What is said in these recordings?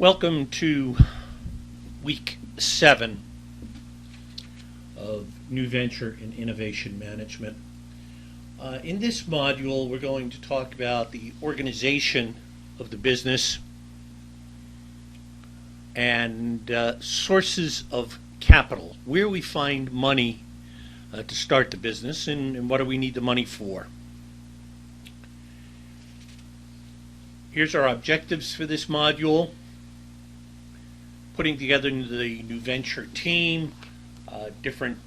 Welcome to week 7 of New Venture and Innovation Management. In this module, we're going to talk about the organization of the business and sources of capital, where we find money to start the business and what do we need the money for. Here's our objectives for this module. Putting together the New Venture team, different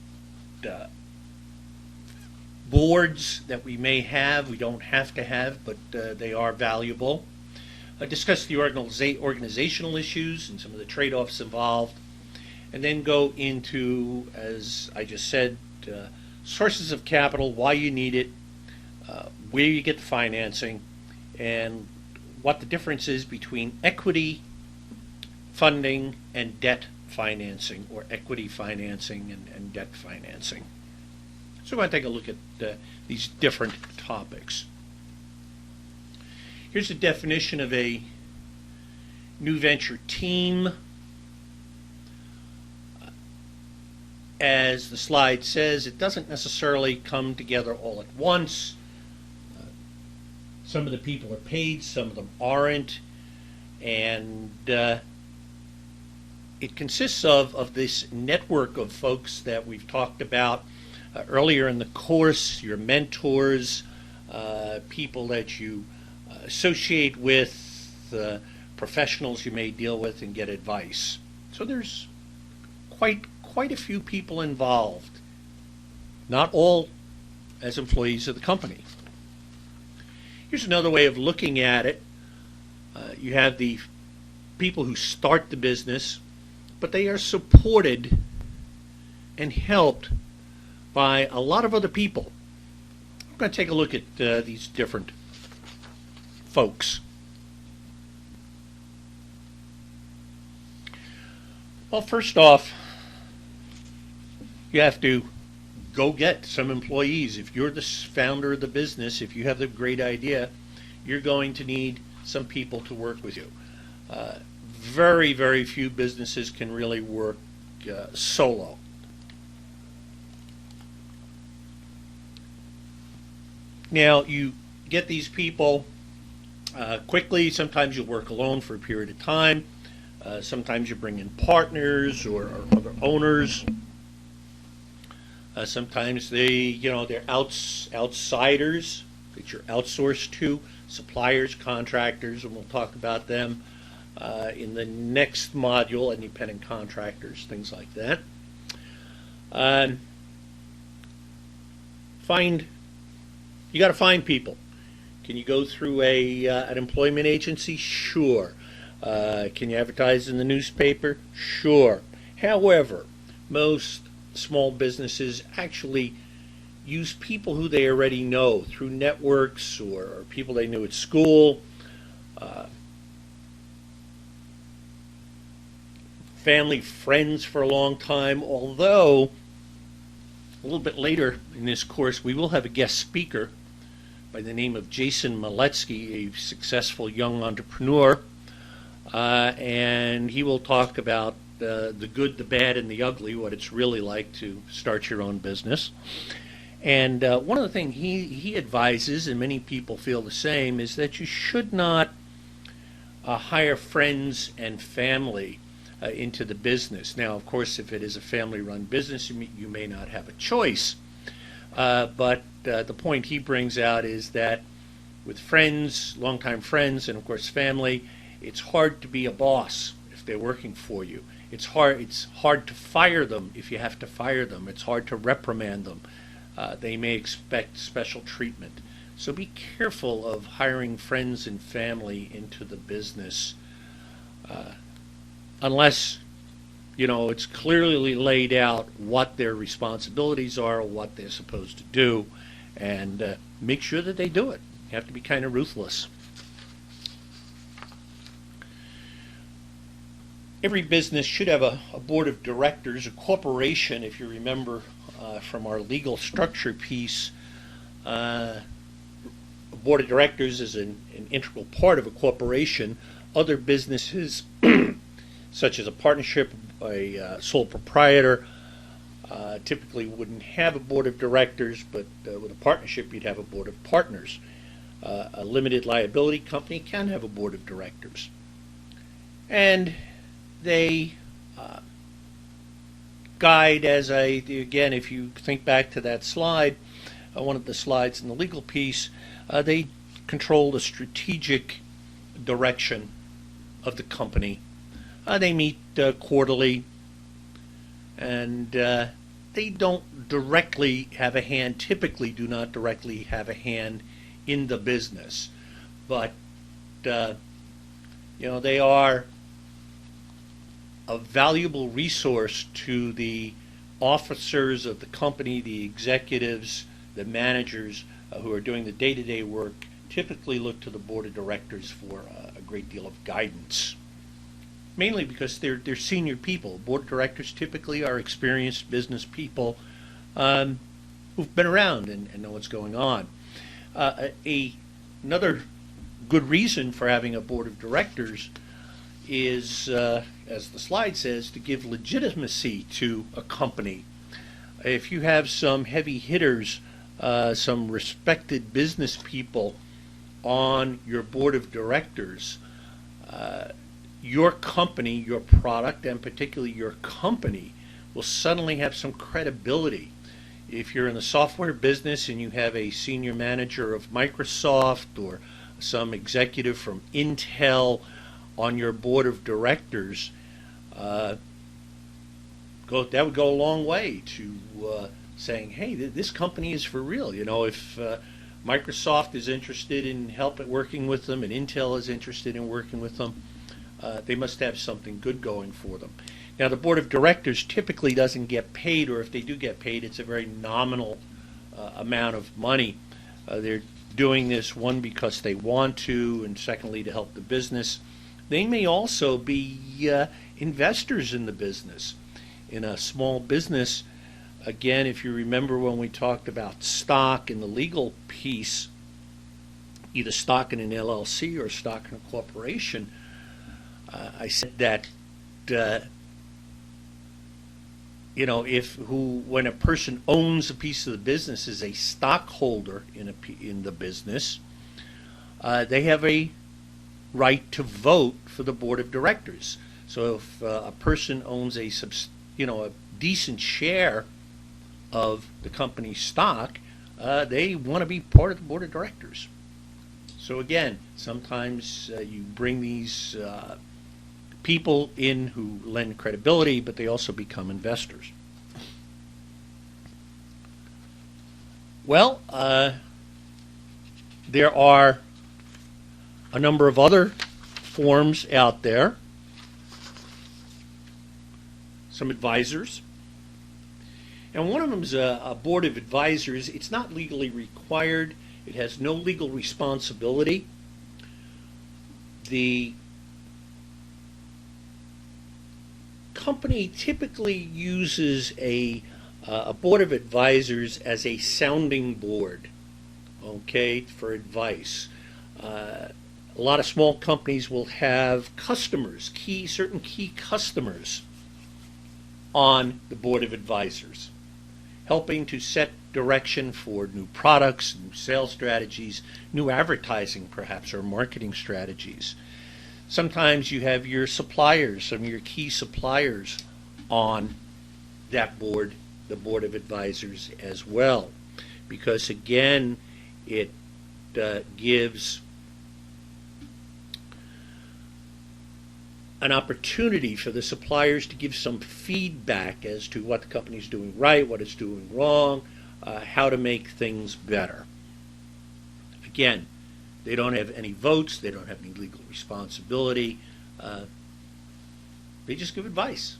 boards that we may have, we don't have to have, but they are valuable. Discuss the organizational issues and some of the trade-offs involved, and then go into, as I just said, sources of capital, why you need it, where you get the financing, and what the difference is between equity funding and debt financing, or equity financing and debt financing. So we're going to take a look at these different topics. Here's a definition of a New Venture team. As the slide says, it doesn't necessarily come together all at once. Some of the people are paid, some of them aren't, and it consists of this network of folks that we've talked about earlier in the course, your mentors, people that you associate with, professionals you may deal with and get advice. So there's quite a few people involved, not all as employees of the company. Here's another way of looking at it. You have the people who start the business, but they are supported and helped by a lot of other people. I'm going to take a look at these different folks. Well, first off, you have to go get some employees. If you're the founder of the business, if you have the great idea, you're going to need some people to work with you. Very few businesses can really work solo. Now, you get these people quickly. Sometimes you work alone for a period of time. Sometimes you bring in partners or other owners. Sometimes they're outsiders that you're outsourced to, suppliers, contractors, and we'll talk about them in the next module, independent contractors, things like that. You got to find people. Can you go through an employment agency? Sure. Can you advertise in the newspaper? Sure. However, most small businesses actually use people who they already know through networks or people they knew at school, family, friends for a long time, although a little bit later in this course we will have a guest speaker by the name of Jason Maletsky, a successful young entrepreneur, and he will talk about the good, the bad, and the ugly, what it's really like to start your own business. And one of the things he advises, and many people feel the same, is that you should not hire friends and family into the business. Now, of course, if it is a family-run business, you may not have a choice. But the point he brings out is that with friends, longtime friends, and of course family, it's hard to be a boss if they're working for you. It's hard to fire them if you have to fire them. It's hard to reprimand them. They may expect special treatment. So be careful of hiring friends and family into the business unless it's clearly laid out what their responsibilities are, what they're supposed to do, and make sure that they do it. You have to be kind of ruthless. Every business should have a board of directors. A corporation, if you remember from our legal structure piece, a board of directors is an integral part of a corporation. other businesses, such as a partnership, a sole proprietor, typically wouldn't have a board of directors, but with a partnership, you'd have a board of partners. A limited liability company can have a board of directors. And they guide, again, if you think back to that slide, one of the slides in the legal piece, they control the strategic direction of the company. They meet quarterly, and they don't directly have a hand, typically do not directly have a hand in the business. But, they are a valuable resource to the officers of the company, the executives, the managers who are doing the day-to-day work, typically look to the board of directors for a great deal of guidance. Mainly because they're senior people. Board of directors typically are experienced business people who've been around and know what's going on. Another good reason for having a board of directors is, as the slide says, to give legitimacy to a company. If you have some heavy hitters, some respected business people on your board of directors, your company, your product, and particularly your company will suddenly have some credibility. If you're in the software business and you have a senior manager of Microsoft or some executive from Intel on your board of directors, that would go a long way to saying, hey, this company is for real. If Microsoft is interested in working with them and Intel is interested in working with them, they must have something good going for them. Now, the board of directors typically doesn't get paid, or if they do get paid, it's a very nominal amount of money. They're doing this, one, because they want to, and secondly, to help the business. They may also be investors in the business. In a small business, again, if you remember when we talked about stock in the legal piece, either stock in an LLC or stock in a corporation, I said that when a person owns a piece of the business, is a stockholder in the business, they have a right to vote for the board of directors. So if a person owns a decent share of the company's stock, they want to be part of the board of directors. So again, sometimes you bring these people in who lend credibility, but they also become investors. Well, there are a number of other forms out there. Some advisors. And one of them is a board of advisors. It's not legally required. It has no legal responsibility. The company typically uses a board of advisors as a sounding board, okay, for advice. A lot of small companies will have customers, certain key customers on the board of advisors, helping to set direction for new products, new sales strategies, new advertising perhaps, or marketing strategies. Sometimes you have your suppliers, some of your key suppliers on that board, the board of advisors as well, because again, it gives an opportunity for the suppliers to give some feedback as to what the company's doing right, what it's doing wrong, how to make things better. Again, they don't have any votes, they don't have any legal responsibility, they just give advice.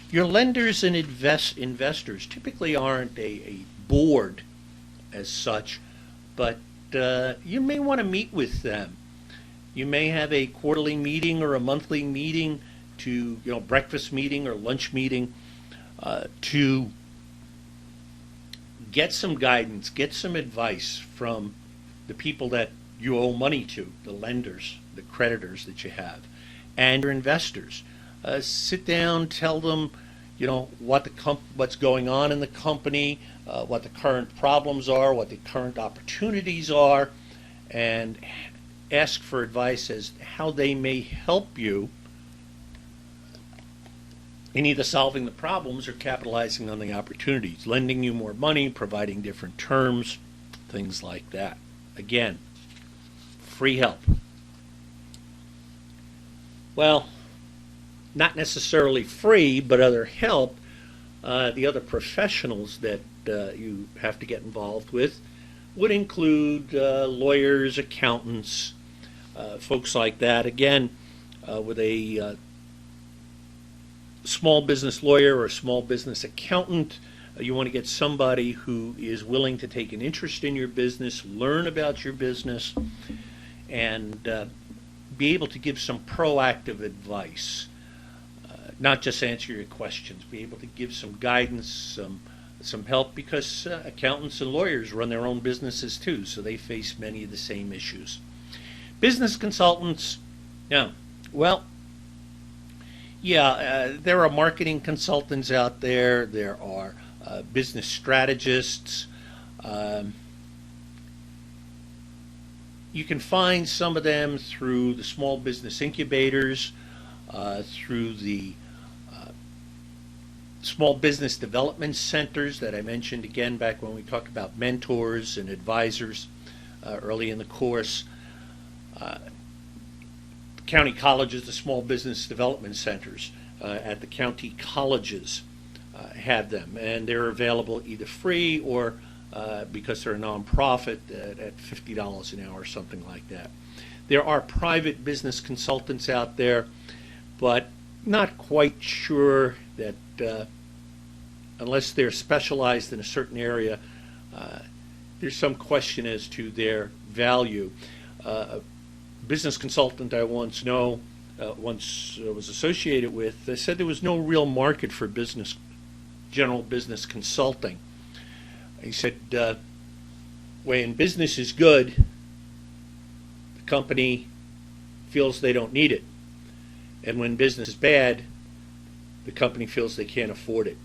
Your lenders and investors typically aren't a board as such, but you may want to meet with them. You may have a quarterly meeting or a monthly meeting breakfast meeting or lunch meeting to get some guidance, get some advice from the people that you owe money to, the lenders, the creditors that you have, and your investors. Sit down, tell them, what's going on in the company, what the current problems are, what the current opportunities are, and ask for advice as to how they may help you in either solving the problems or capitalizing on the opportunities, lending you more money, providing different terms, things like that. Again, free help. Well, not necessarily free, but other help. The other professionals that you have to get involved with would include lawyers, accountants, folks like that. Again, with a small business lawyer or a small business accountant, you want to get somebody who is willing to take an interest in your business, learn about your business, and be able to give some proactive advice. Not just answer your questions, be able to give some guidance, some help, because accountants and lawyers run their own businesses too, so they face many of the same issues. Business consultants, there are marketing consultants out there. There are business strategists. You can find some of them through the small business incubators, through the small business development centers that I mentioned again back when we talked about mentors and advisors early in the course. County colleges, the small business development centers at the county colleges have them, and they're available either free or because they're a nonprofit at $50 an hour or something like that. There are private business consultants out there, but not quite sure that unless they're specialized in a certain area, there's some question as to their value. A business consultant I once was associated with said there was no real market for general business consulting. He said when business is good, the company feels they don't need it. And when business is bad, the company feels they can't afford it.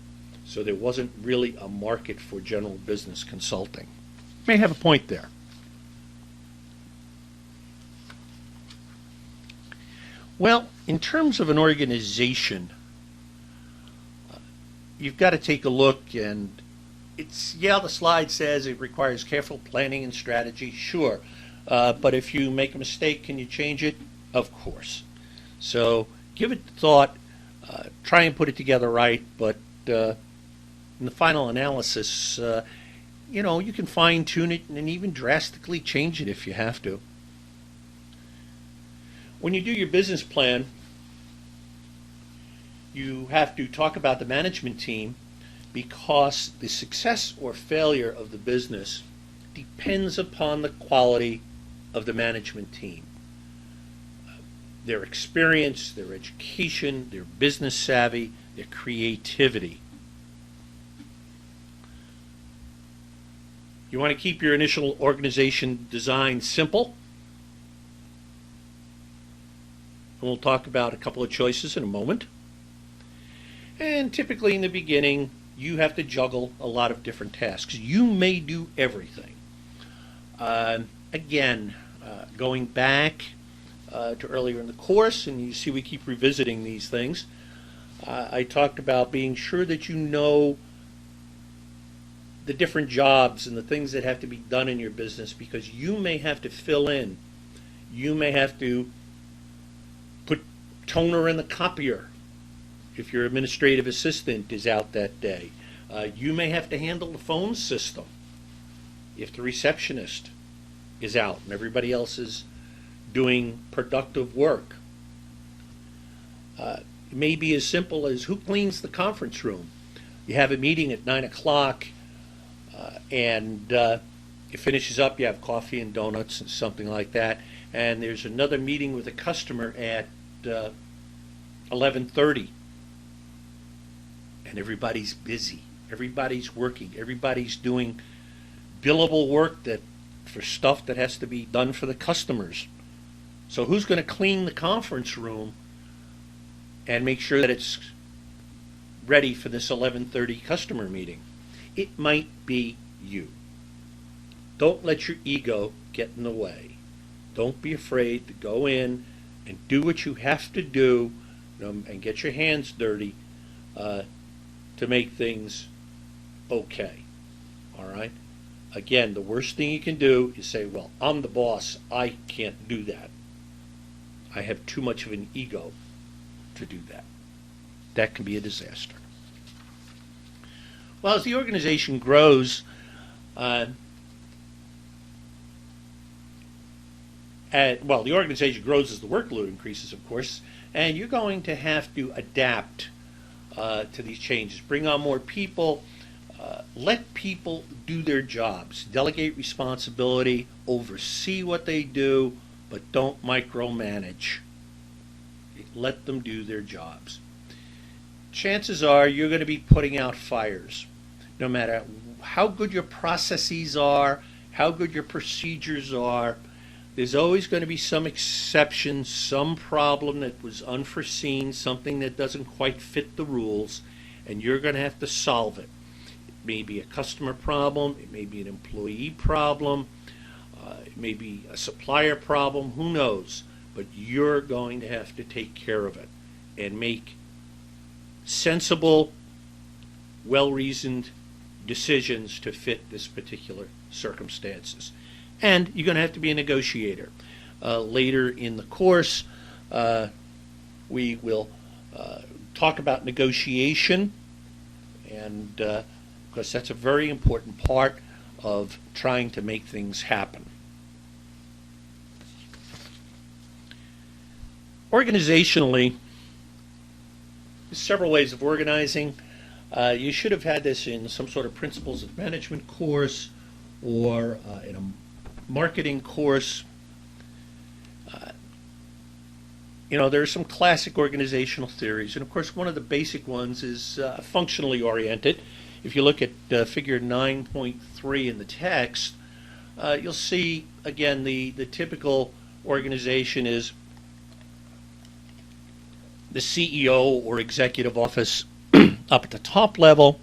So there wasn't really a market for general business consulting. May have a point there. Well, in terms of an organization, you've got to take a look, and the slide says it requires careful planning and strategy, sure. But if you make a mistake, can you change it? Of course. So give it thought, try and put it together right, but in the final analysis, you can fine-tune it and even drastically change it if you have to. When you do your business plan, you have to talk about the management team, because the success or failure of the business depends upon the quality of the management team. Their experience, their education, their business savvy, their creativity. You want to keep your initial organization design simple. And we'll talk about a couple of choices in a moment. And typically in the beginning, you have to juggle a lot of different tasks. You may do everything. Going back to earlier in the course, and you see we keep revisiting these things, I talked about being sure that you know the different jobs and the things that have to be done in your business, because you may have to fill in. You may have to put toner in the copier if your administrative assistant is out that day. You may have to handle the phone system if the receptionist is out and everybody else is doing productive work. It may be as simple as who cleans the conference room. You have a meeting at 9 o'clock and it finishes up, you have coffee and donuts and something like that, and there's another meeting with a customer at 11:30. And everybody's busy, everybody's working, everybody's doing billable work that for stuff that has to be done for the customers. So who's going to clean the conference room and make sure that it's ready for this 11:30 customer meeting? It might be you. Don't let your ego get in the way. Don't be afraid to go in and do what you have to do, and get your hands dirty to make things okay. All right? Again, the worst thing you can do is say, well, I'm the boss. I can't do that. I have too much of an ego to do that. That can be a disaster. Well, as the organization grows, the organization grows as the workload increases, of course, and you're going to have to adapt to these changes. Bring on more people. Let people do their jobs. Delegate responsibility. Oversee what they do, but don't micromanage. Let them do their jobs. Chances are you're going to be putting out fires. No matter how good your processes are, how good your procedures are, there's always going to be some exception, some problem that was unforeseen, something that doesn't quite fit the rules, and you're going to have to solve it. It may be a customer problem, it may be an employee problem, it may be a supplier problem, who knows? But you're going to have to take care of it and make sensible, well-reasoned decisions to fit this particular circumstances. And you're going to have to be a negotiator. Later in the course, we will talk about negotiation, and because that's a very important part of trying to make things happen. Organizationally, there's several ways of organizing. You should have had this in some sort of principles of management course or in a marketing course. There are some classic organizational theories, and of course one of the basic ones is functionally oriented. If you look at figure 9.3 in the text, you'll see again the typical organization is the CEO or executive office up at the top level,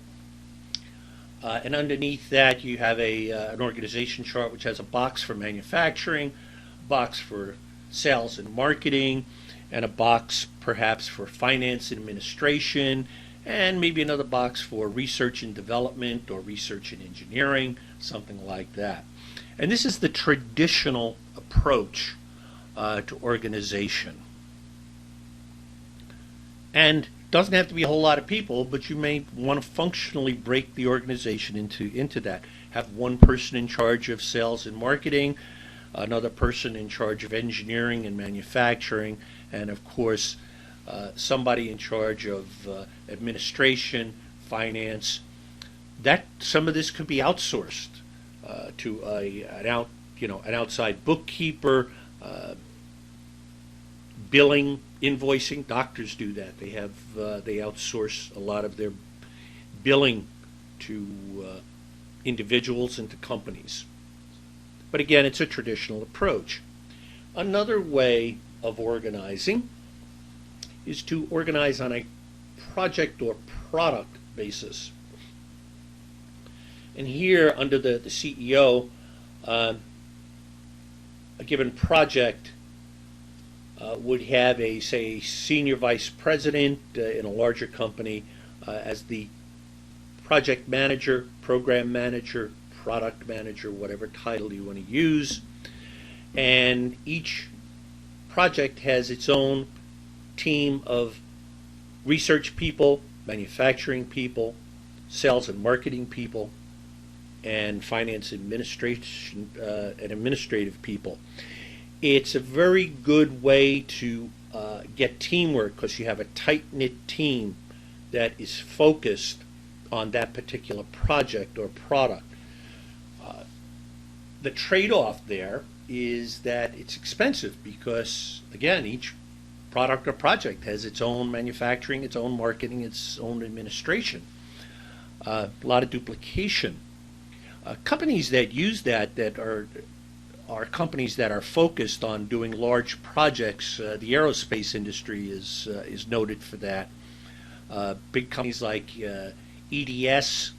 and underneath that you have an organization chart which has a box for manufacturing, a box for sales and marketing, and a box perhaps for finance and administration, and maybe another box for research and development or research and engineering, something like that. And this is the traditional approach to organization. And doesn't have to be a whole lot of people, but you may want to functionally break the organization into that. Have one person in charge of sales and marketing, another person in charge of engineering and manufacturing, and of course somebody in charge of administration, finance. That some of this could be outsourced to an outside bookkeeper, billing, invoicing. Doctors do that. They outsource a lot of their billing to individuals and to companies. But again, it's a traditional approach. Another way of organizing is to organize on a project or product basis. And here, under the CEO, a given project would have a senior vice president in a larger company as the project manager, program manager, product manager, whatever title you want to use. And each project has its own team of research people, manufacturing people, sales and marketing people, and finance administration and administrative people. It's a very good way to get teamwork because you have a tight-knit team that is focused on that particular project or product. The trade-off there is that it's expensive because, again, each product or project has its own manufacturing, its own marketing, its own administration. A lot of duplication. Companies that use that are are companies that are focused on doing large projects. The aerospace industry is noted for that. Big companies like EDS,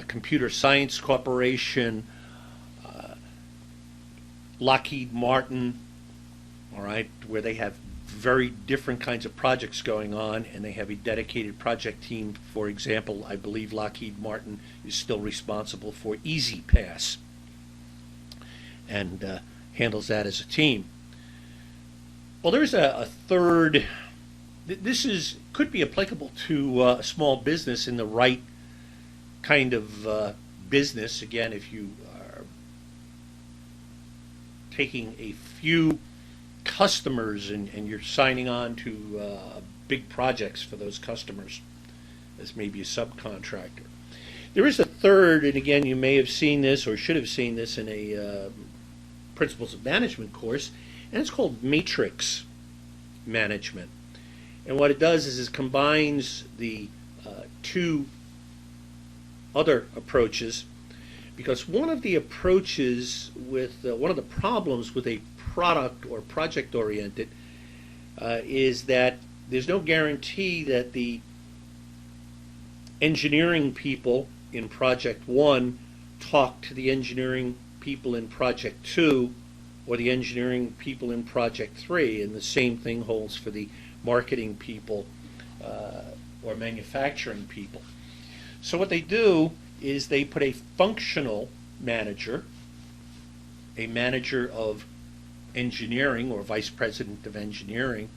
Computer Science Corporation, Lockheed Martin, all right, where they have very different kinds of projects going on, and they have a dedicated project team. For example, I believe Lockheed Martin is still responsible for Easy Pass and handles that as a team. Well, there's a third. This could be applicable to a small business in the right kind of business. Again, if you are taking a few customers and you're signing on to big projects for those customers as maybe a subcontractor. There is a third, and again, you may have seen this or should have seen this in a Principles of Management course, and it's called matrix management. And what it does is it combines the two other approaches, because one of the approaches with one of the problems with a product or project oriented is that there's no guarantee that the engineering people in project 1 talk to the engineering people in project 2 or the engineering people in project 3, and the same thing holds for the marketing people or manufacturing people. So what they do is they put a functional manager, a manager of engineering or vice president of engineering,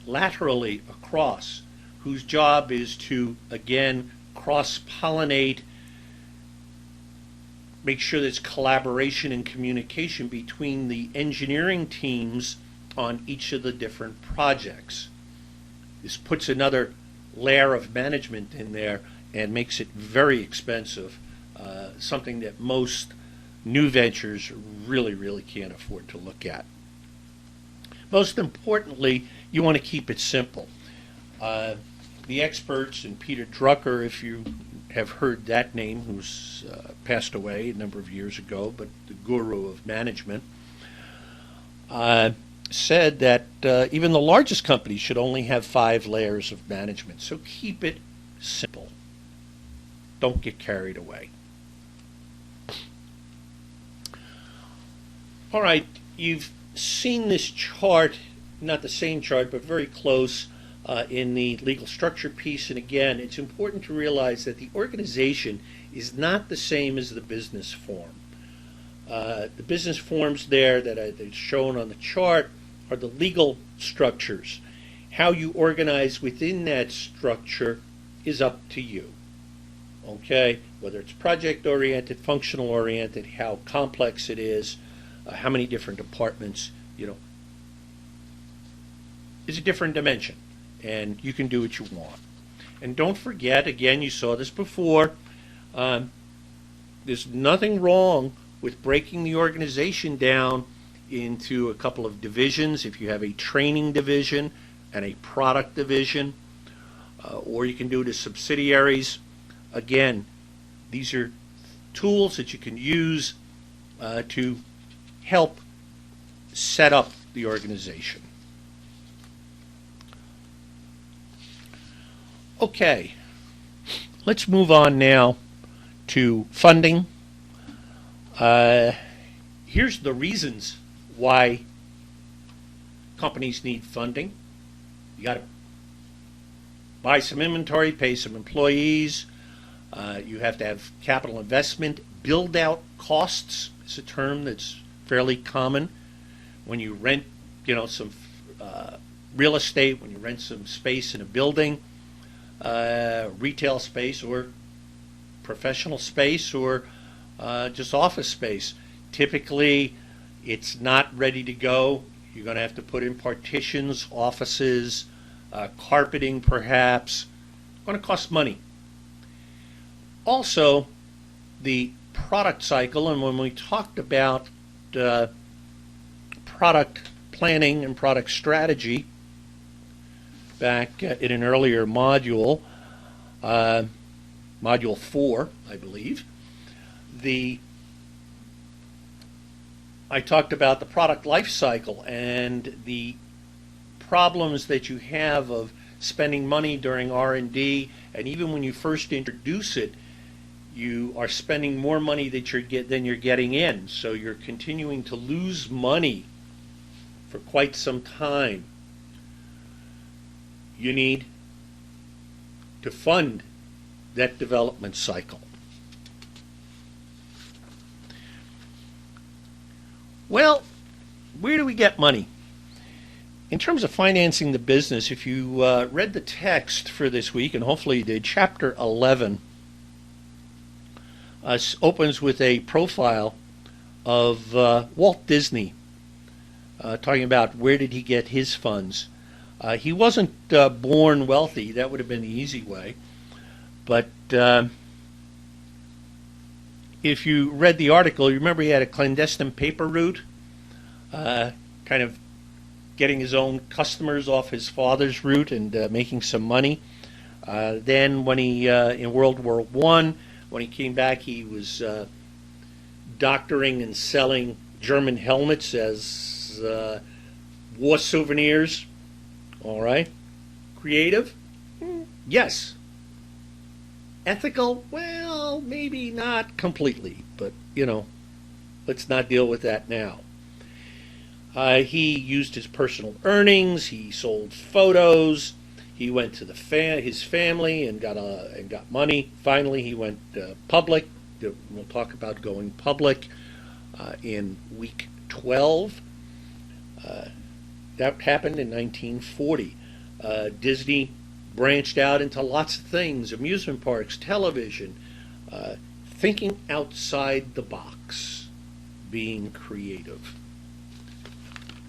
laterally across, whose job is to, again, cross-pollinate, make sure there's collaboration and communication between the engineering teams on each of the different projects. This puts another layer of management in there and makes it very expensive, something that most new ventures really can't afford to look at. Most importantly, you want to keep it simple. The experts, and Peter Drucker, if you have heard that name, who's passed away a number of years ago, but the guru of management, said that even the largest companies should only have 5 layers of management. So keep it simple. Don't get carried away. All right, you've seen this chart, not the same chart, but very close in the legal structure piece. And again, it's important to realize that the organization is not the same as the business form. The business forms there that are shown on the chart are the legal structures. How you organize within that structure is up to you. Okay, whether it's project-oriented, functional-oriented, how complex it is, how many different departments, is a different dimension, and you can do what you want. And don't forget, again, you saw this before, there's nothing wrong with breaking the organization down into a couple of divisions. If you have a training division and a product division, or you can do it as subsidiaries. Again, these are tools that you can use to help set up the organization. Okay, let's move on now to funding. Here's the reasons why companies need funding. You got to buy some inventory, pay some employees. You have to have capital investment. Build out costs is a term that's fairly common. When you rent, some real estate, when you rent some space in a building, retail space or professional space or just office space. Typically, it's not ready to go. You're going to have to put in partitions, offices, carpeting perhaps. It's going to cost money. Also, the product cycle, and when we talked about product planning and product strategy back in an earlier module, module 4, I believe, the I talked about the product life cycle and the problems that you have of spending money during R&D, and even when you first introduce it, you are spending more money than you're getting in. So you're continuing to lose money for quite some time. You need to fund that development cycle. Well, where do we get money? In terms of financing the business, if you read the text for this week, and hopefully you did, Chapter 11 opens with a profile of Walt Disney, talking about where did he get his funds. He wasn't born wealthy. That would have been the easy way. But if you read the article, you remember he had a clandestine paper route, kind of getting his own customers off his father's route and making some money. Then when he, in World War I, when he came back, he was doctoring and selling German helmets as war souvenirs. All right. Creative? Yes. Ethical? Well, maybe not completely, but, let's not deal with that now. He used his personal earnings. He sold photos. He went to his family and got money. Finally, he went public. We'll talk about going public in week 12. That happened in 1940. Disney branched out into lots of things: amusement parks, television, thinking outside the box, being creative.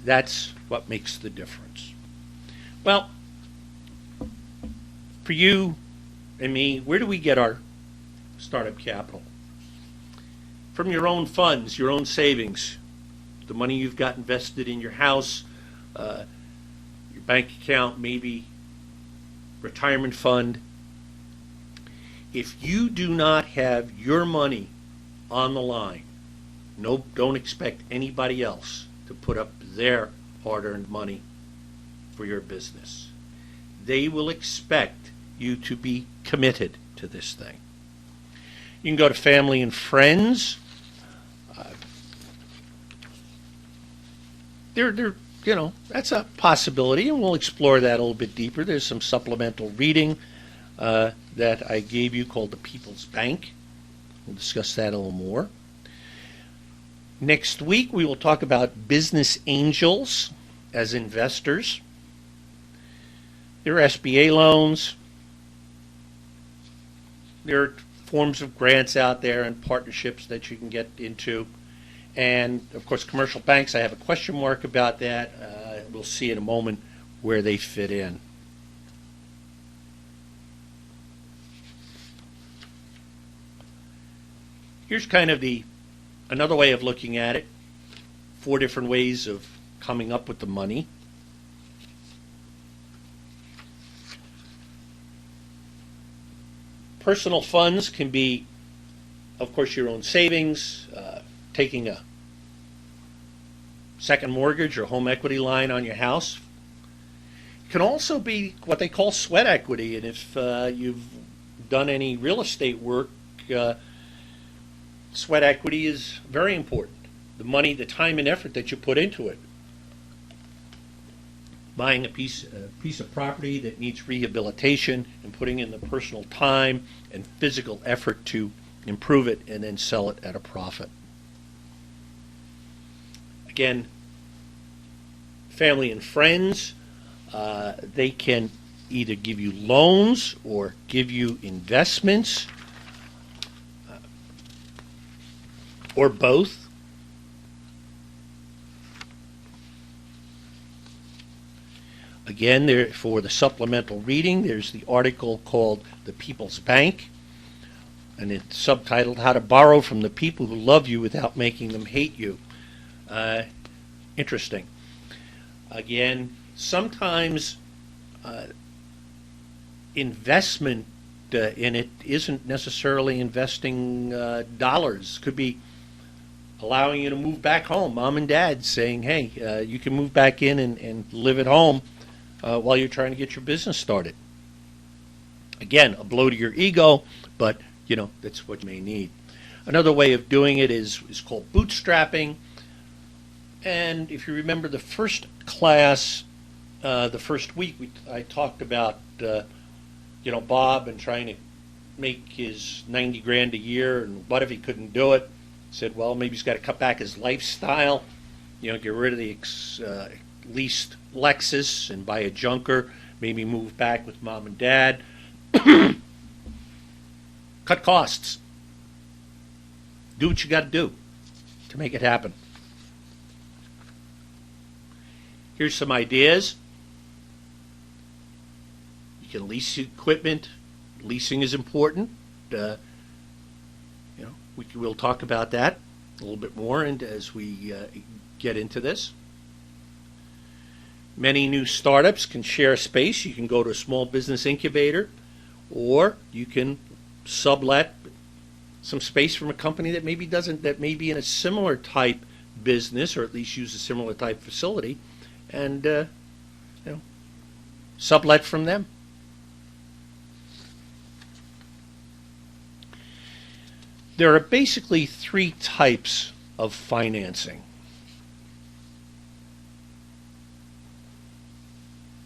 That's what makes the difference. Well, for you and me, where do we get our startup capital? From your own funds, your own savings, the money you've got invested in your house, your bank account, maybe retirement fund. If you do not have your money on the line, don't expect anybody else to put up their hard-earned money for your business. They will expect you to be committed to this thing. You can go to family and friends. That's a possibility, and we'll explore that a little bit deeper. There's some supplemental reading that I gave you called The People's Bank. We'll discuss that a little more. Next week, we will talk about business angels as investors. There are SBA loans. There are forms of grants out there and partnerships that you can get into. And, of course, commercial banks, I have a question mark about that. We'll see in a moment where they fit in. Here's kind of another way of looking at it. 4 different ways of coming up with the money. Personal funds can be, of course, your own savings, taking a second mortgage or home equity line on your house. It can also be what they call sweat equity, and if you've done any real estate work, sweat equity is very important. The money, the time and effort that you put into it. Buying a piece of property that needs rehabilitation and putting in the personal time and physical effort to improve it and then sell it at a profit. Again, family and friends, they can either give you loans or give you investments or both. Again, there for the supplemental reading, there's the article called The People's Bank, and it's subtitled How to Borrow from the People Who Love You Without Making Them Hate You. Interesting. Again, sometimes investment in it isn't necessarily investing dollars. Could be allowing you to move back home. Mom and dad saying, hey, you can move back in and live at home while you're trying to get your business started. Again, a blow to your ego, but that's what you may need. Another way of doing it is called bootstrapping. And if you remember the first class, the first week, I talked about Bob and trying to make his 90 grand a year, and what if he couldn't do it? Said, well, maybe he's got to cut back his lifestyle, get rid of the leased Lexus and buy a junker, maybe move back with mom and dad. Cut costs. Do what you got to do to make it happen. Here's some ideas. You can lease equipment. Leasing is important. We'll talk about that a little bit more and as we get into this. Many new startups can share space. You can go to a small business incubator, or you can sublet some space from a company that maybe be in a similar type business, or at least use a similar type facility, and sublet from them. There are basically three types of financing.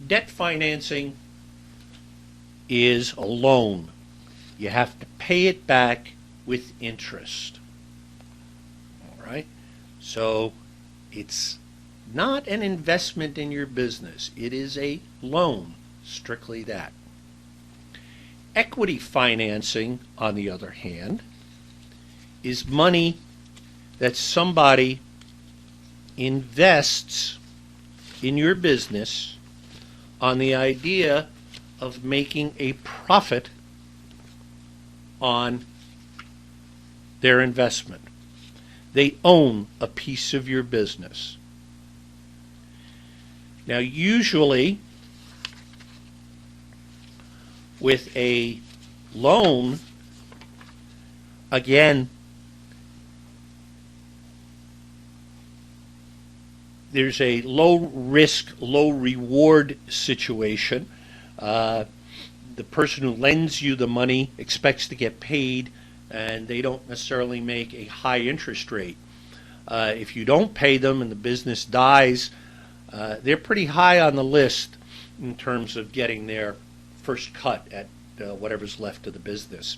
Debt financing is a loan. You have to pay it back with interest. All right? So it's not an investment in your business. It is a loan, strictly that. Equity financing, on the other hand, is money that somebody invests in your business on the idea of making a profit on their investment. They own a piece of your business. Now, usually, with a loan, again, there's a low risk, low reward situation. The person who lends you the money expects to get paid, and they don't necessarily make a high interest rate. If you don't pay them and the business dies, they're pretty high on the list in terms of getting their first cut at whatever's left of the business.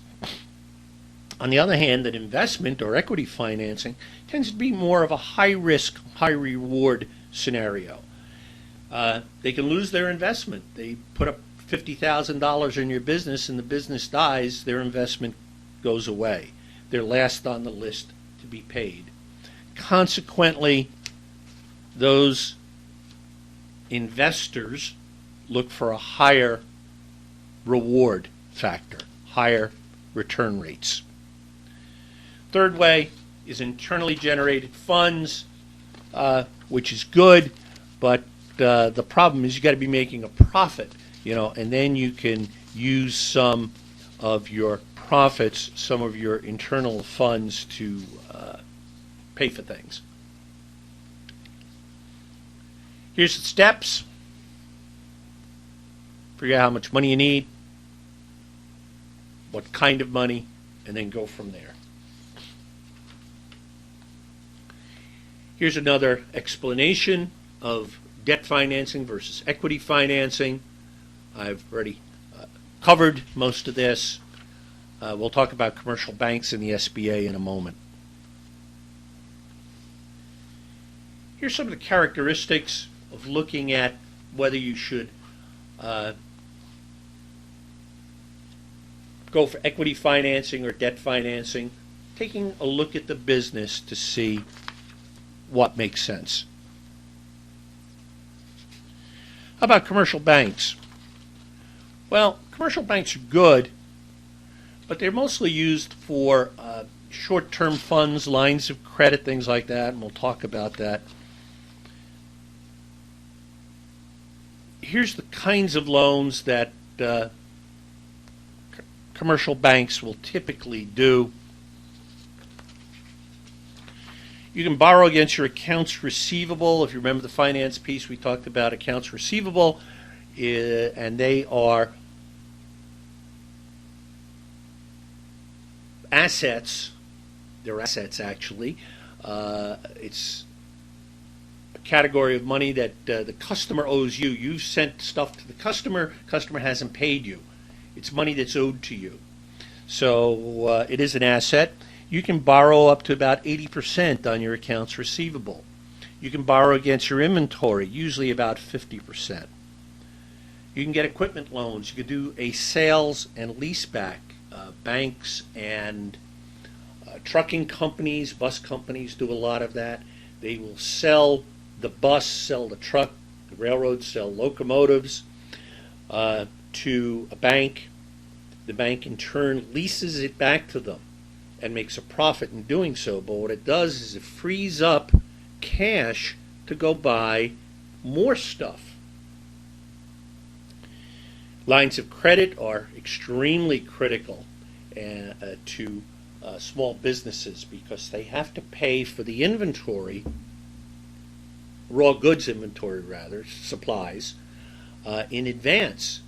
On the other hand, an investment or equity financing tends to be more of a high-risk, high-reward scenario. They can lose their investment. They put up $50,000 in your business and the business dies, their investment goes away. They're last on the list to be paid. Consequently, those investors look for a higher reward factor, higher return rates. Third way is internally generated funds, which is good, but the problem is you got to be making a profit, and then you can use some of your profits, some of your internal funds to pay for things. Here's the steps. Figure out how much money you need, what kind of money, and then go from there. Here's another explanation of debt financing versus equity financing. I've already covered most of this. We'll talk about commercial banks and the SBA in a moment. Here's some of the characteristics of looking at whether you should go for equity financing or debt financing, taking a look at the business to see what makes sense. How about commercial banks? Well, commercial banks are good, but they're mostly used for short-term funds, lines of credit, things like that, and we'll talk about that. Here's the kinds of loans that commercial banks will typically do. You can borrow against your accounts receivable. If you remember the finance piece, we talked about accounts receivable, and they are assets. They're assets, actually. It's a category of money that the customer owes you. You sent stuff to the customer. Customer hasn't paid you. It's money that's owed to you. So it is an asset. You can borrow up to about 80% on your accounts receivable. You can borrow against your inventory, usually about 50%. You can get equipment loans. You can do a sales and leaseback. Banks and trucking companies, bus companies do a lot of that. They will sell the bus, sell the truck, the railroads sell locomotives to a bank. The bank in turn leases it back to them and makes a profit in doing so. But what it does is it frees up cash to go buy more stuff. Lines of credit are extremely critical to small businesses because they have to pay for the inventory, raw goods inventory rather, supplies, in advance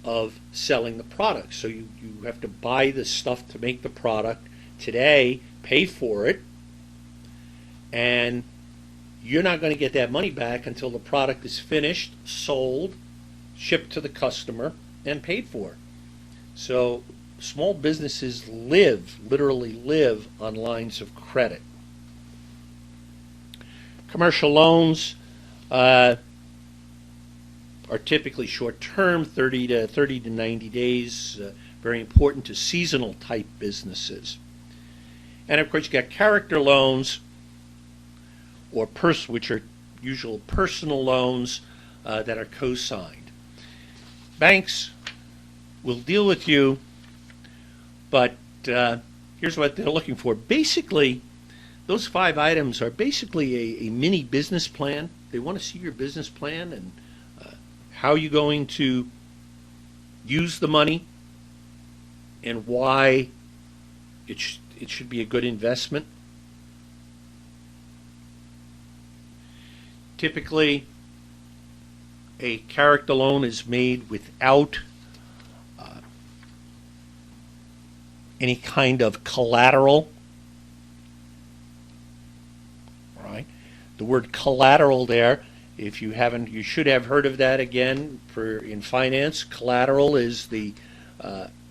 of selling the product. So you have to buy the stuff to make the product today, pay for it, and you're not going to get that money back until the product is finished, sold, shipped to the customer, and paid for. So small businesses literally live on lines of credit. Commercial loans are typically short-term, 30 to 90 days, very important to seasonal type businesses. And of course you got character loans, or which are usual personal loans that are co-signed. Banks will deal with you, but here's what they're looking for. Basically, those 5 items are basically a mini business plan. They want to see your business plan and how you're going to use the money and why it should be a good investment. Typically, a character loan is made without any kind of collateral. All right. The word collateral there, if you haven't, you should have heard of that again. In finance, collateral is the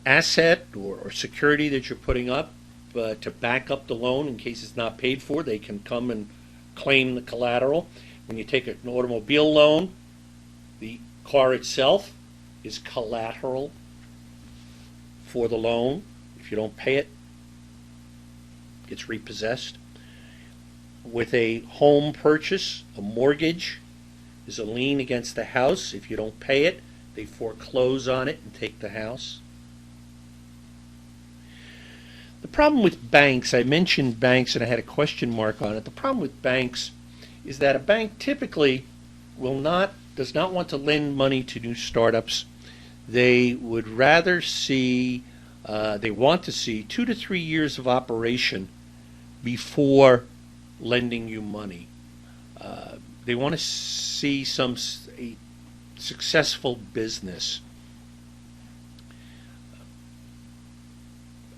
asset or security that you're putting up to back up the loan in case it's not paid for. They can come and claim the collateral. When you take an automobile loan, the car itself is collateral for the loan. If you don't pay it, it gets repossessed. With a home purchase, a mortgage is a lien against the house. If you don't pay it, they foreclose on it and take the house. The problem with banks, I mentioned banks and I had a question mark on it. The problem with banks is that a bank typically does not want to lend money to new startups. They would rather see, they want to see 2 to 3 years of operation before lending you money. They want to see a successful business.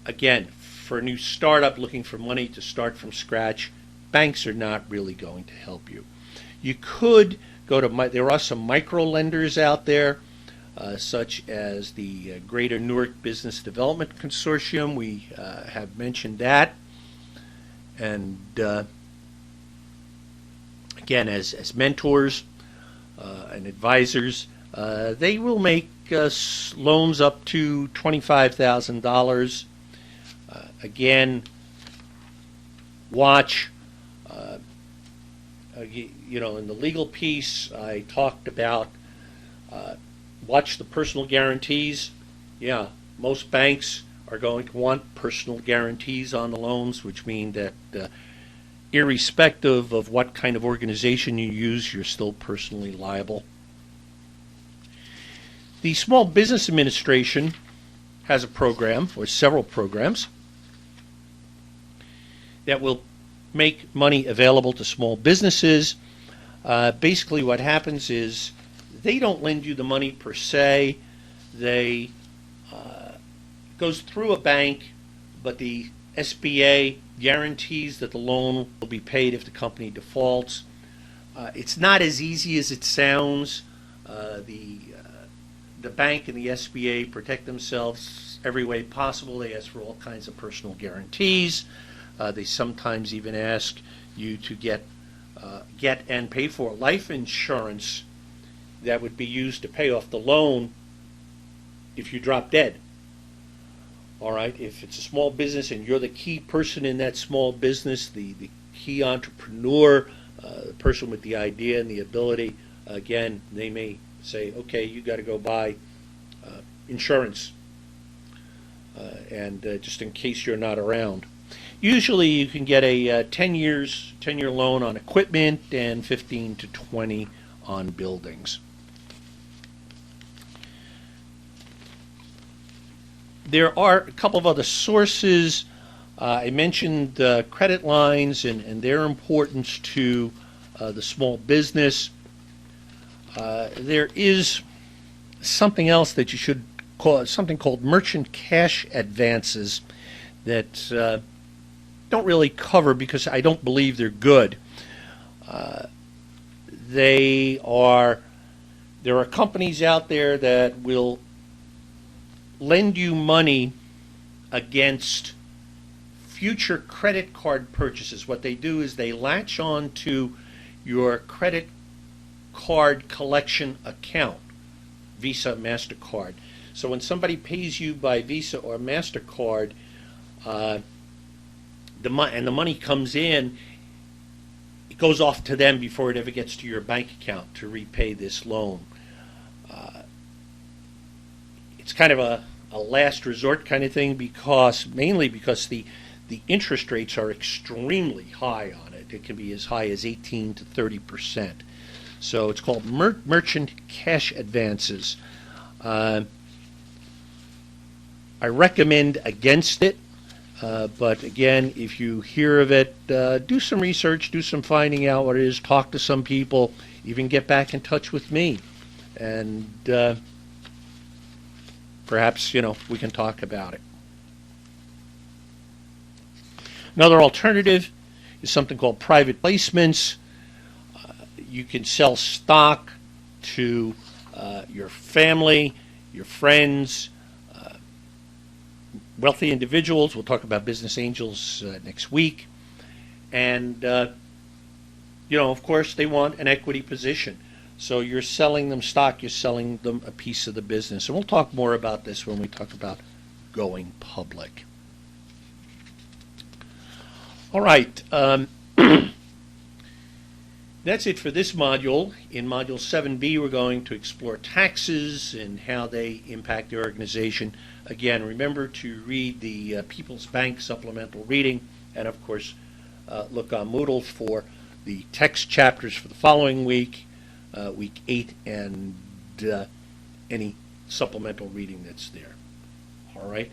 Again, for a new startup looking for money to start from scratch, banks are not really going to help you. You could go to, there are some micro lenders out there, such as the Greater Newark Business Development Consortium. We have mentioned that. And again, as mentors and advisors, they will make loans up to $25,000. Again, watch. In the legal piece, I talked about watch the personal guarantees. Yeah, most banks are going to want personal guarantees on the loans, which mean that irrespective of what kind of organization you use, you're still personally liable. The Small Business Administration has a program, or several programs, that will make money available to small businesses. Basically what happens is they don't lend you the money per se. They goes through a bank, but the SBA guarantees that the loan will be paid if the company defaults. It's not as easy as it sounds. The bank and the SBA protect themselves every way possible. They ask for all kinds of personal guarantees. They sometimes even ask you to get and pay for life insurance that would be used to pay off the loan if you drop dead. All right, if it's a small business and you're the key person in that small business, the key entrepreneur, the person with the idea and the ability, again, they may say, okay, you got to go buy insurance, and just in case you're not around. Usually you can get a 10-year loan on equipment and 15 to 20 on buildings. There are a couple of other sources. I mentioned credit lines and their importance to the small business. There is something else that you should call, something called merchant cash advances that don't really cover because I don't believe they're good. There are companies out there that will lend you money against future credit card purchases. What they do is they latch on to your credit card collection account, Visa, MasterCard. So when somebody pays you by Visa or MasterCard, the money comes in, it goes off to them before it ever gets to your bank account to repay this loan. It's kind of a last resort kind of thing mainly because the interest rates are extremely high on it. It can be as high as 18 to 30%. So it's called merchant cash advances. I recommend against it, but again, if you hear of it, do some research, do some finding out what it is, talk to some people, even get back in touch with me, and perhaps, we can talk about it. Another alternative is something called private placements. You can sell stock to your family, your friends, wealthy individuals. We'll talk about business angels next week. And, of course, they want an equity position. So you're selling them stock, you're selling them a piece of the business. And we'll talk more about this when we talk about going public. All right. That's it for this module. In Module 7B, we're going to explore taxes and how they impact the organization. Again, remember to read the People's Bank supplemental reading, and of course, look on Moodle for the text chapters for the following week, week 8, and any supplemental reading that's there. All right.